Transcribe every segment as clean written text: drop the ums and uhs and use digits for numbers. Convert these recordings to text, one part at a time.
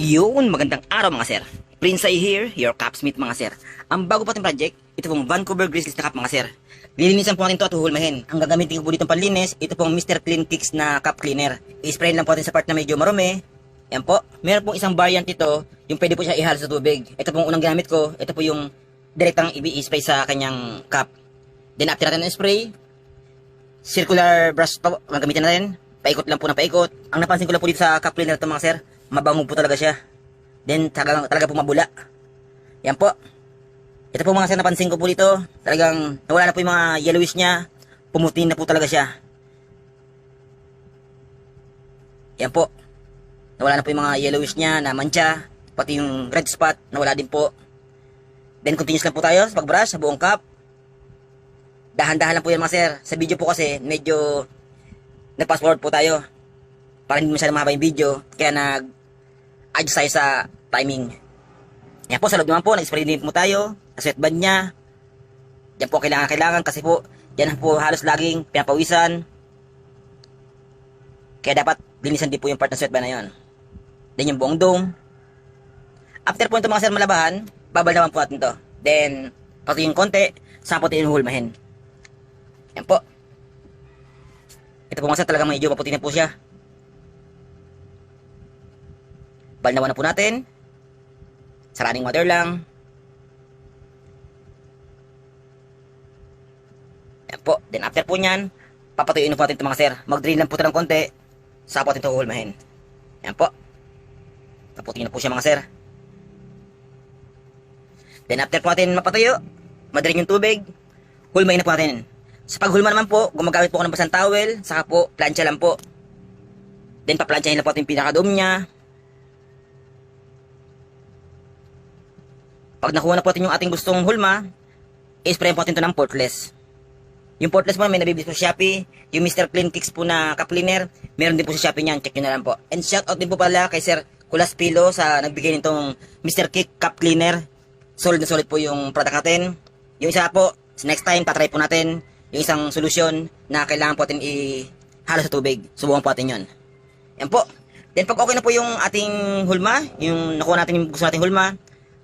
Yun, magandang araw mga sir. Prince I here, your Capsmith mga sir. Ang bago pating project, ito pong Vancouver Grizzlies na cup mga sir. Lilinisan po natin ito at huhulmahin. Ang gagamitin ko po dito panlinis, ito pong Mr. Clean Kicks na cup cleaner. I-spray lang po natin sa part na medyo marumi. Yan po. Meron pong isang variant ito, yung pwede po siya ihalo sa tubig. Ito pong unang ginamit ko, ito po yung direktang i-spray sa kanyang cup. Then after natin spray, circular brush pa ang gamitin natin. Paikot lang po ng paikot. Ang napansin ko lang po dito sa cup cleaner ito mga sir, mabango po talaga siya. Then talaga po mabula. Yan po. Ito po mga sir, napansin ko po dito, talagang nawala na po yung mga yellowish niya. Pumuti na po talaga siya. Yan po. Nawala na po yung mga yellowish niya na mancha. Pati yung red spot, nawala din po. Then continuous lang po tayo sa pagbrush sa buong cup. Dahan-dahan lang po yan mga sir. Sa video po kasi medyo nag-fast forward po tayo para hindi masyadong mahaba yung video. Kaya nag-adjust tayo sa timing. Yan po, sa loob naman po, nag-spray din po tayo. Sa sweatband niya. Yan po kailangan kasi po, yan po halos laging pinapawisan. Kaya dapat linisan din po yung part ng sweatband na yun. Then yung buong dome. After po ito mga sir malabahan, babal naman po natin to. Then, pati yung konti, saan po ito inuhulmahin. Yan po. Ito po mga sir, talagang medyo maputi na po siya. Balnawan na po natin. Sa running water lang. Yan po. Then after po nyan, papatuyuin po natin ito mga sir. Mag-drain lang po ito ng konti. Saka po natin ito uhulmahin. Yan po. Paputin na po siya mga sir. Then after po natin mapatuyo, madring yung tubig, hulmahin na po natin. Sa paghulma naman po, gumagamit po ako ng basang towel, saka po, plancha lang po. Then paplansyahin lang po natin yung pinakadoom niya. Pag nakuha na po natin yung ating gustong hulma, i-spray po natin ito ng portless. Yung portless po may nabibis po sa Shopee, yung Mr. Clean Kicks po na cup cleaner, meron din po sa Shopee niyan, check nyo na lang po. And shoutout din po pala kay Sir Kulas Pilo sa nagbigay nitong Mr. Kick cup cleaner. Solid na solid po yung product natin. Yung isa po, next time, tatry po natin yung isang solusyon na kailangan po natin ihalo sa tubig. Subukan po natin yun. Yan po. Then pag okay na po yung ating hulma, yung nakuha natin yung gusto nating hulma,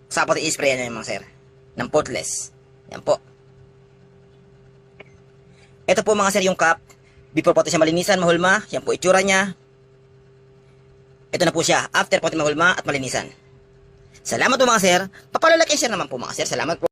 saka po natin i-spray na yung mga sir. Ng portless. Yan po. Ito po mga sir yung cup. Before po natin siya malinisan, mahulma. Yan po itsura niya. Ito na po siya. After po natin mahulma at malinisan. Salamat po mga sir. Papalo like and share naman po mga sir. Salamat po.